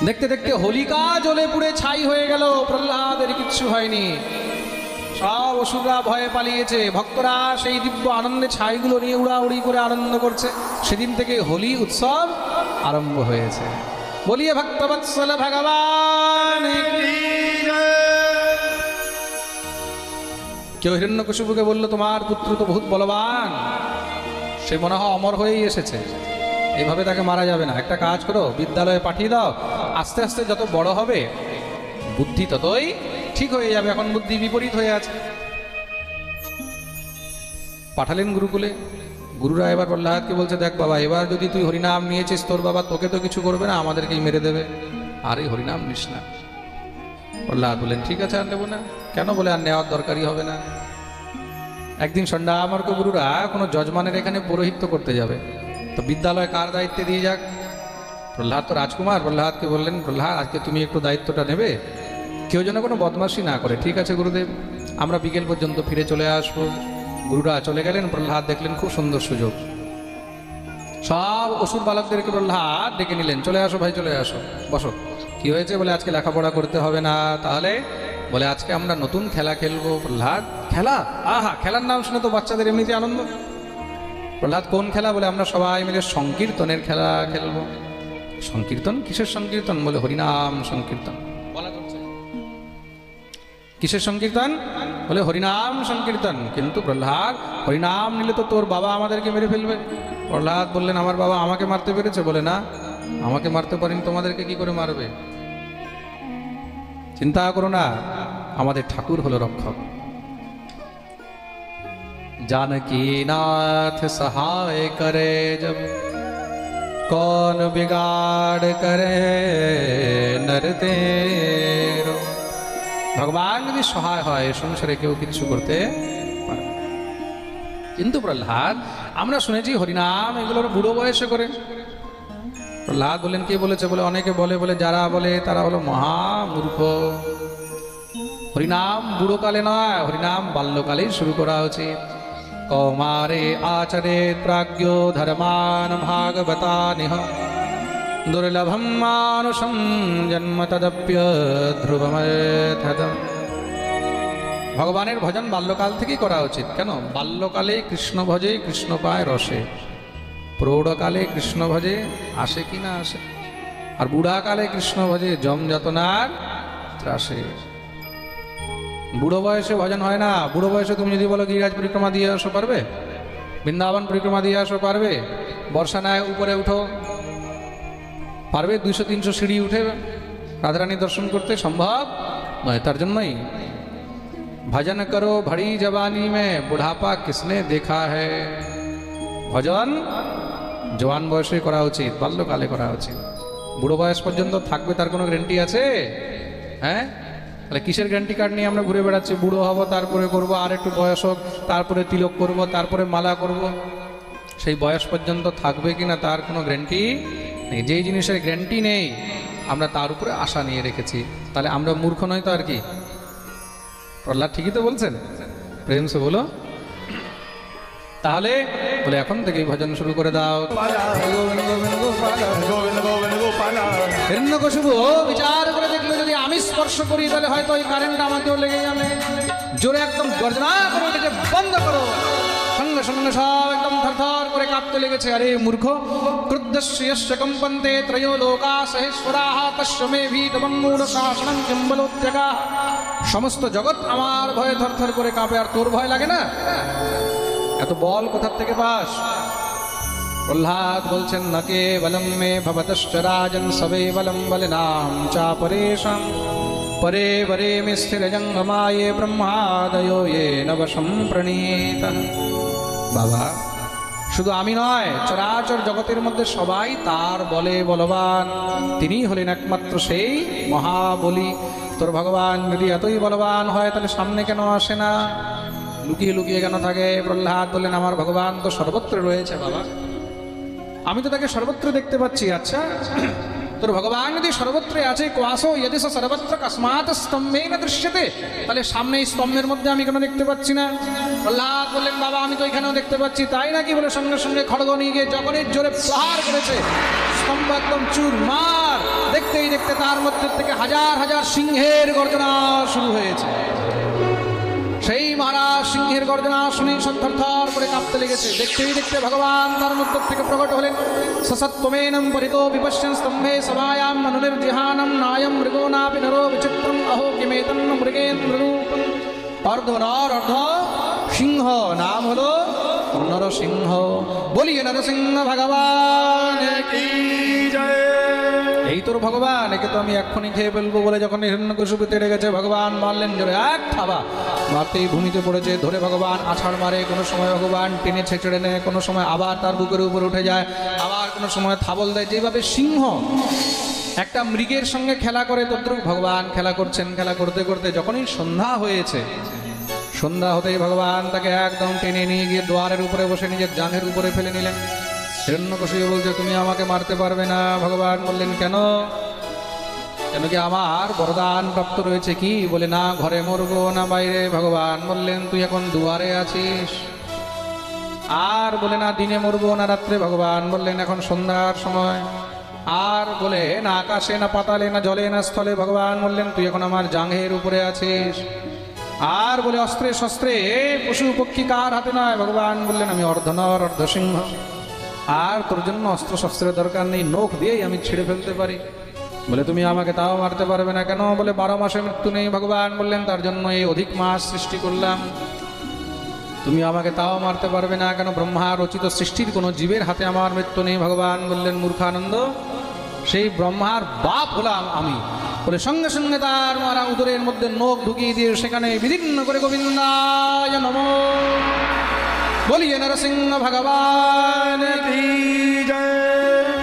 দেখতে দেখতে হোলিকা জ্বলে পুড়ে ছাই হয়ে গেল, প্রহ্লাদের কিচ্ছু হয়নি। সব অসুররা ভয়ে পালিয়েছে, ভক্তরা সেই দিব্য আনন্দে ছাইগুলো নিয়ে উড়াউড়ি করে আনন্দ করছে। সেদিন থেকে হোলি উৎসব আরম্ভ হয়েছে। বলিয়ে ভক্তবৎসল ভগবান। কেউ হিরণ্যকশিপুকে বলল, তোমার পুত্র তো বহুত বলবান, সে মনে হয় অমর হয়েই এসেছে, এইভাবে তাকে মারা যাবে না। একটা কাজ করো, বিদ্যালয়ে পাঠিয়ে দাও, আস্তে আস্তে যত বড় হবে বুদ্ধি ততই ঠিক হয়ে যাবে, এখন বুদ্ধি বিপরীত হয়ে আছে। পাঠালেন গুরুকুলে। গুরুরা এবার প্রহ্লাদকে বলছে, দেখ বাবা, এবার যদি তুই হরিনাম নিয়েছিস, তোর বাবা তোকে তো কিছু করবে না, আমাদেরকেই মেরে দেবে, আর এই হরিনাম নিস না। প্রহ্লাদ বললেন, ঠিক আছে, আর নেবো না। কেন? বলে, আর নেওয়ার দরকারই হবে না। একদিন সন্ধ্যামার্গ গুরুরা কোনো যজমানের এখানে পৌরোহিত্য করতে যাবে, তো বিদ্যালয় কার দায়িত্বে দিয়ে যাক? প্রহ্লাদ তো রাজকুমার। প্রহ্লাদকে বললেন, প্রহ্লাদ, আজকে তুমি একটু দায়িত্বটা নেবে, কেউ যেন কোনো বদমাশি না করে। ঠিক আছে গুরুদেব, আমরা বিকেল পর্যন্ত ফিরে চলে আসবো। গুরুরা চলে গেলেন। প্রহ্লাদ দেখলেন খুব সুন্দর সুযোগ, সব অসুর বালকদেরকে প্রহ্লাদ ডেকে নিলেন, চলে আসো ভাই, চলে আসো, বসো। কি হয়েছে? বলে, আজকে লেখাপড়া করতে হবে না। তাহলে? বলে, আজকে আমরা নতুন খেলা খেলবো। প্রহ্লাদ, খেলা? আহা, খেলার নাম শুনে তো বাচ্চাদের এমনিতে আনন্দ। প্রহ্লাদ, কোন খেলা? বলে, আমরা সবাই মিলে সংকীর্তনের খেলা খেলবো। সংকীর্তন? কিসের সংকীর্তন? বলে, হরিনাম সংকীর্তন। বলা যাচ্ছে কিসের সংকীর্তন? বলে, হরিনাম সংকীর্তন। কিন্তু প্রহ্লাদ, হরিনাম নিলে তো তোর বাবা আমাদেরকে মেরে ফেলবে। প্রহ্লাদ বললেন, আমার বাবা আমাকে মারতে পেরেছে? বলে, না, আমাকে মারতে পারেনি, তোমাদেরকে কি করে মারবে? চিন্তা করো না, আমাদের ঠাকুর হলো রক্ষক। जानकी नाथ सहाय करे जब, कौन बिगाड़ करे नर तेरो। ভগবান যদি সহায় হয়, সংসারে কেউ কিছু করতে পারে। কিন্তু প্রহ্লাদ, আমরা শুনেছি হরিনাম এগুলোর বুড়ো বয়সে করে। প্রহ্লাদ বলেন, কে বলেছে? বলে, অনেকে বলে, বলে যারা বলে তারা হলো মহামূর্খ। হরিনাম বুড়োকালে নয়, হরিনাম বাল্যকালেই শুরু করা উচিত। কৌমারে আচরে প্রাজ্ঞো ধর্মান ভাগবতানিহ, দুর্লভম মানুষম জন্ম তদপ্য ধ্রুবমথদম। ভগবানের ভজন বাল্যকাল থেকেই করা উচিত। কেন? বাল্যকালে কৃষ্ণ ভজে, কৃষ্ণ পায় রসে। প্রৌঢ়কালে কৃষ্ণ ভজে, আসে কি না আসে। আর বুড়াকালে কৃষ্ণ ভজে, জম যাতনার ত্রাসে। বুড়ো বয়সে ভজন হয় না। বুড়ো বয়সে তুমি যদি বলো গিরিরাজ পরিক্রমা দিয়ে আসো, পারবে? বৃন্দাবন পরিক্রমা দিয়ে আসো, পারবে? বর্ষা নায় উপরে উঠো, পারবে? 200-300 সিঁড়ি উঠে রাধারানী দর্শন করতে সম্ভব নয়। তার জন্যই ভজন করো ভরি জবানি মে, বুढ़ापा किसने देखा है। ভজন জওয়ান বয়সে করা উচিত, বাল্যকালে করা উচিত। বুড়ো বয়স পর্যন্ত থাকবে তার কোনো গ্যারান্টি আছে? হ্যাঁ, তাহলে কিসের গ্যারান্টি কার্ড নিয়ে আমরা ঘুরে বেড়াচ্ছি? বুড়ো হব, তারপরে করব, আর একটু বয়স হোক, তারপরে তিলক করব, তারপরে মালা করব। সেই বয়স পর্যন্ত থাকবে কিনা তার কোনো গ্যারান্টি নেই। যেই জিনিসের গ্যারান্টি নেই আমরা তার উপরে আশা নিয়ে রেখেছি, তাহলে আমরা মূর্খ নই তো আর কি? প্রহ্লাদ ঠিকই তো বলছেন, প্রেম সে বলো। তাহলে বলে, এখন থেকেই ভজন শুরু করে দাও। হিরণ্যকশিপু বিচার করে দেখলো, যদি আমি স্পর্শ করি তাহলে হয়তো ওই কারেন্টটা আমাকেও লেগে যাবে। জোরে একদম গর্জনা করে এটাকে বন্ধ করো। সঙ্গে সঙ্গে সব একদম থরথর করে কাঁপতে লেগেছে। আরে মূর্খ, ক্রুদ্ধস্য কম্পন্তে ত্রয়ো লোকা সহেশ্বরাঃ তস্য মে ভীতমং মূঢ় শাসনং কিম্বলোদ্যগাঃ। সমস্ত জগৎ আমার ভয়ে থরথর করে কাঁপে, আর তোর ভয় লাগে না? এত বল কোথার থেকে পাস? প্রহ্লাদ বলছেন, ন কেবলম মে ভবতশ্চ রাজন সবে বলম বলিনাম চাপরেশাম, পরে পরে মে স্থিরজঙ্গমায়ে ব্রহ্মাদয়ো ये নবশম প্রণীত। বাবা, শুধু আমি নয়, চরাচর জগতের মধ্যে সবাই তার বলে বলবান। তিনি হলেন একমাত্র সেই মহাবলী। তোর ভগবান যদি এতই বলবান হয়, তাহলে সামনে কেন আসে না? লুকিয়ে লুকিয়ে কেন থাকে? প্রহ্লাদ বললেন, আমার ভগবান তো সর্বত্র রয়েছে বাবা, আমি তো তাকে সর্বত্র দেখতে পাচ্ছি। আচ্ছা, তোর ভগবান যদি সর্বত্র আছে, কোয়াসো यदि स सर्वत्र कस्मात् स्तम्भेन दृश्यते, তাহলে সামনে স্তম্ভের মধ্যে আমি কেন দেখতে পাচ্ছি না? প্রহ্লাদ বললেন, বাবা আমি তো এখানেও দেখতে পাচ্ছি। তাই নাকি? বলে সঙ্গে সঙ্গে খড়গ নিয়ে গিয়ে যখনই জোরে প্রহার করেছে, স্তম্ভ একদম চুরমার। দেখতে দেখতেই দেখতে তার মধ্যে থেকে হাজার হাজার সিংহের গর্জনা শুরু হয়েছে। সেই মহারাজ সিংহের গর্জনা শুনে থরথর করে কাঁপতে লেগেছে। দেখতেই দেখতে ভগবান তার মধ্য থেকে প্রকট হলেন। সসত্বমেনম পরিতো বিপশ্যন স্তম্ভে সভায়াম মনুনির্জিহানম নায়ম মৃগো নাপি নরো বিচিত্রম অহো কিমেতন্ন মৃগেন্দ্র রূপম। অর্ধ নর অর্ধ সিংহ, নাম হলো নরসিংহ। বলিয়ে নরসিংহ ভগবান কি জয়। এই তোর ভগবান, একে তো আমি এক্ষুনি খেয়ে ফেলবো বলে যখন হিরণ্যকশিপু তেড়ে গেছে, ভগবান মারলেন জোরে এক থাবা, মারতেই ভূমিতে পড়েছে। ধরে ভগবান আছাড় মারে, কোনো সময় ভগবান টেনে ছেঁচড়ে নেয়, কোনো সময় আবার তার বুকের উপর উঠে যায়, আবার কোনো সময় থাবল দেয়। যেভাবে সিংহ একটা মৃগের সঙ্গে খেলা করে, তদ্রুপ ভগবান খেলা করছেন। খেলা করতে করতে যখনই সন্ধ্যা হয়েছে, সন্ধ্যা হতেই ভগবান তাকে একদম টেনে নিয়ে গিয়ে দ্বারের উপরে বসে নিজের জাঙ্ঘের উপরে ফেলে নিলেন। হিরণ্যকশিপু বলছে, তুমি আমাকে মারতে পারবে না। ভগবান বললেন, কেন? কেন কি আমার বরদান প্রাপ্ত রয়েছে কি? বলে, না ঘরে মরবো না বাইরে। ভগবান বললেন, তুই এখন দুয়ারে আছিস। আর বলে, না দিনে মরবো না রাত্রে। ভগবান বললেন, এখন সন্ধ্যার সময়। আর বলে, না আকাশে না পাতালে না জলে না স্থলে। ভগবান বললেন, তুই এখন আমার জাঙ্ঘের উপরে আছিস। আর বলে, অস্ত্রে শস্ত্রে পশু পক্ষী কার হাতে নয়। ভগবান বললেন, আমি অর্ধনর অর্ধ সিংহ, আর তোর জন্য অস্ত্র শস্ত্রের দরকার নেই, নখ দিয়েই আমি ছিঁড়ে ফেলতে পারি। বলে, তুমি আমাকে তাও মারতে পারবে না। কেন? বলে, 12 মাসে মৃত্যু নেই। ভগবান বললেন, তার জন্য এই অধিক মাস সৃষ্টি করলাম। তুমি আমাকে তাও মারতে পারবে না। কেন? ব্রহ্মা রচিত সৃষ্টির কোনো জীবের হাতে আমার মৃত্যু নেই। ভগবান বললেন, মূর্খানন্দ, সেই ব্রহ্মার বাপ হলাম আমি। বলে সঙ্গে সঙ্গে তার মারা উদরের মধ্যে নখ ঢুকিয়ে দিয়ে সেখানে বিদীর্ণ করে গোবিন্দায় নমঃ বলিয়ে নরসিংহ ভগবান কি জয়।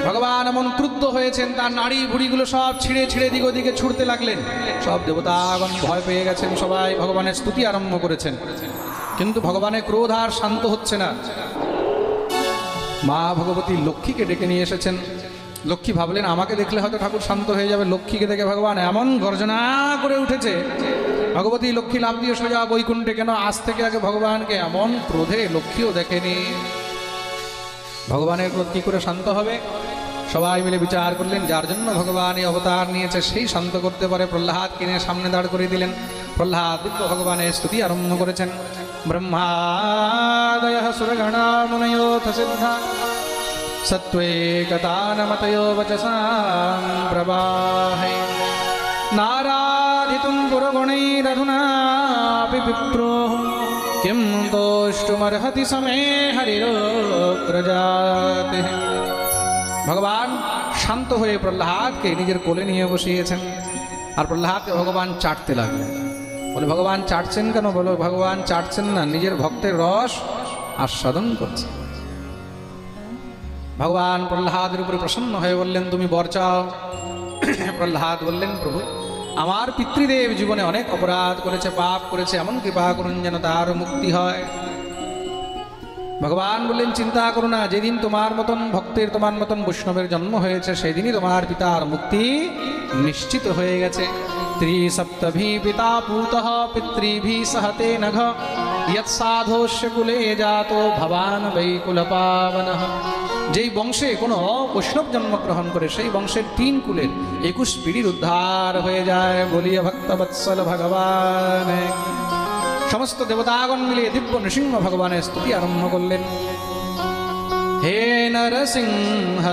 ভগবান এমন ক্রুদ্ধ হয়েছেন, তার নাড়ি ভুড়িগুলো সব ছিঁড়ে ছিঁড়ে দিক ওদিকে ছুটতে লাগলেন। সব দেবতাগণ ভয় পেয়ে গেছেন, সবাই ভগবানের স্তুতি আরম্ভ করেছেন। কিন্তু ভগবানের ক্রোধ আর শান্ত হচ্ছে না। মা ভগবতী লক্ষ্মীকে ডেকে নিয়ে এসেছেন। লক্ষ্মী ভাবলেন, আমাকে দেখলে হয়তো ঠাকুর শান্ত হয়ে যাবে। লক্ষ্মীকে দেখে ভগবান এমন গর্জনা করে উঠেছে। ভগবতী লক্ষ্মী লাভ দিয়ে সোজা বৈকুণ্ঠে। কেন? আজ থেকে আগে ভগবানকে এমন ক্রোধে লক্ষ্মীও দেখেনি। ভগবানের ক্রোধ কি করে শান্ত হবে? সবাই মিলে বিচার করলেন, যার জন্য ভগবান এই অবতার নিয়েছে সেই শান্ত করতে পারে। প্রহ্লাদ কিনে সামনে দাঁড় করে দিলেন। প্রহ্লাদ দিব্য ভগবানের স্তুতি আরম্ভ করেছেন। ব্রহ্মাদয়ঃ সুরগণা মুনয়োऽথ সিদ্ধা সত্ত্বৈকতানমতयो वचसां प्रवाहे नाराधितुं पुरगुणैरधुनापि विप्रो किं तोष्टुमर्हति समे हरिरोग्रजाते। ভগবান শান্ত হয়ে প্রহ্লাদকে নিজের কোলে নিয়ে বসিয়েছেন। আর প্রহ্লাদকে ভগবান চাটতে লাগলেন। বলে, ভগবান চাটছেন কেন? বলো, ভগবান চাটছেন না, নিজের ভক্তের রস আস্বাদন করছেন। ভগবান প্রহ্লাদের উপরে প্রসন্ন হয়ে বললেন, তুমি বর চাও। প্রহ্লাদ বললেন, প্রভু, আমার পিতৃদেব জীবনে অনেক অপরাধ করেছে, পাপ করেছে, এমন কৃপা করুন যেন তার মুক্তি হয়। ভগবান বললেন, চিন্তা করো না, যেদিন তোমার মতন ভক্তের, তোমার মতন বৈষ্ণবের জন্ম হয়েছে, সেদিনই তোমার পিতার মুক্তি নিশ্চিত হয়ে গেছে। ত্রিসপ্তভি পিতা পুতঃ পিতৃভি সহতে নঘ ইয়ৎসাধোস্য কুলে জাতো ভবান বৈকুল পাবনঃ। যেই বংশে কোনো বৈষ্ণব জন্মগ্রহণ করে, সেই বংশের 3 কুলের 21 পিঢ়ির উদ্ধার হয়ে যায়। বলিয়ে ভক্তবৎসল ভগবান। সমস্ত দেবতাগণ মিলিয়ে দিব্য নৃসিংহ ভগবানের স্তুতি আরম্ভ করলেন। হে নরসিংহ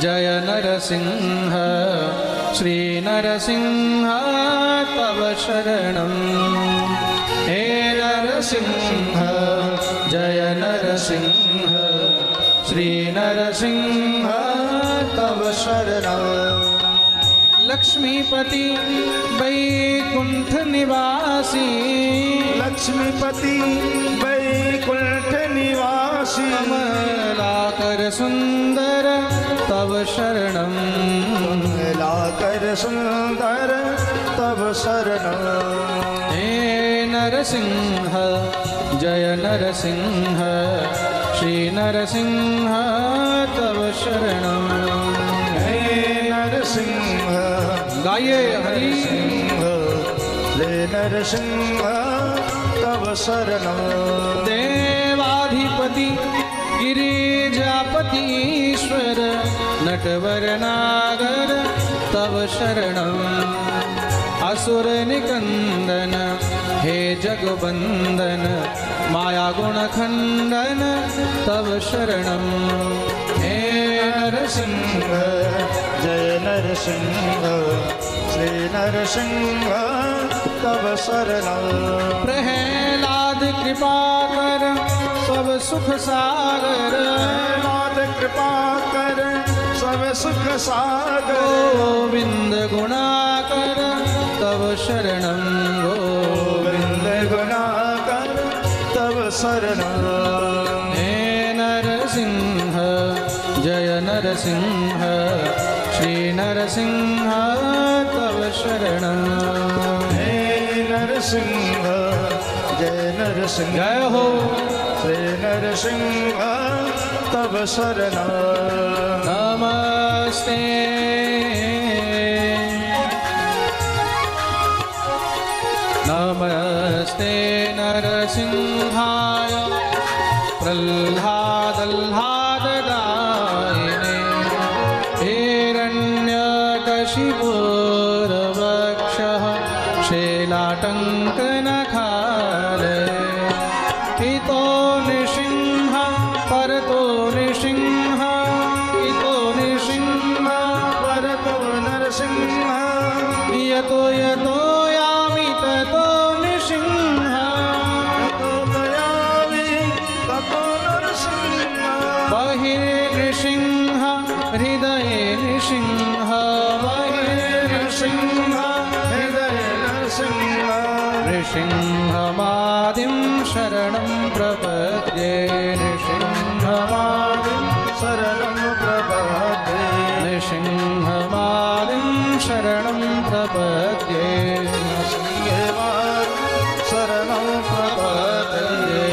জয় নরসিংহ শ্রী নরসিংহ তব শরণম। হে নরসিংহ জয় নরসিংহ শ্রী নরসিংহ তব শরণম। लक्ष्मीपति वैकुंठ निवासी लक्ष्मीपति वैकुंठ निवासी कमलाकर सुंदर तव शरणम। कमलाकर सुंदर तव शरणम। हे नरसिंह जय नरसिंह श्री नरसिंह तव शरणम। नरसिंह गाये हरि सिंह रे नरसिंह तव शरणम। देवाधिपति गिरिजापतीश्वर नटवर नागर तव शरणम असुर निकंदन हे जगबंदन माया गुण खंडन तव शरणम हे नरसिंह जय नरसिंह श्री नरसिंह तव शरणम प्रहलाद कृपा कर सब सुख सागर प्रहलाद कृपा कर सब सुख सागर गोविंद गुणाकर तव शरणम गोविंद गुणाकर तव शरणम हे नरसिंह जय नरसिंह श्री नरसिंह तव शरणम हे नरसिंह जय नरसिंह जय हो श्री नरसिंह तव शरणम नमस्ते नमस्ते नरसिंहाय प्रह्लादल्हाददायिने हिरण्यकशिपुरवक्षः शेलाटङ्कनखालये इतो नृसिंह परतो नृसिंह इतो नृसिंह परतो नरसिंह यतो यतो यामि ततो नृसिंह ततो दयामि ततो नरसिंह बहिर्नृसिंह हृदये नृसिंह बहिर्नृसिंह हृदय नरसिंह नृसिंहमादिं शरणं प्रपद्ये नृसिंहमादिं शरणं प्रपद्ये नृसिंहमादिं शरणं प्रपद्ये शरणं प्रपद्ये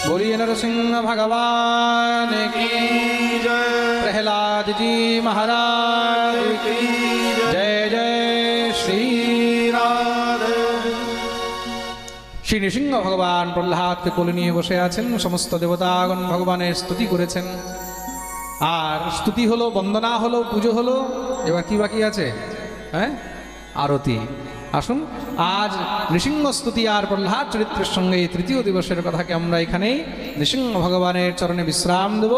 बोलिए नरसिंह भगवान की जय प्रहलाद जी महाराज की जय जय श्री राधे শ্রী নৃসিংহ ভগবান প্রহ্লাদকে কোলে নিয়ে বসে আছেন সমস্ত দেবতাগণ ভগবানের স্তুতি করেছেন আর স্তুতি হলো বন্দনা হলো পুজো হলো এবার কি বাকি আছে হ্যাঁ আরতি আসুন আজ নৃসিংহ স্তুতি আর প্রহ্লাদ চরিত্রের সঙ্গে এই তৃতীয় দিবসের কথাকে আমরা এখানেই নৃসিংহ ভগবানের চরণে বিশ্রাম দেব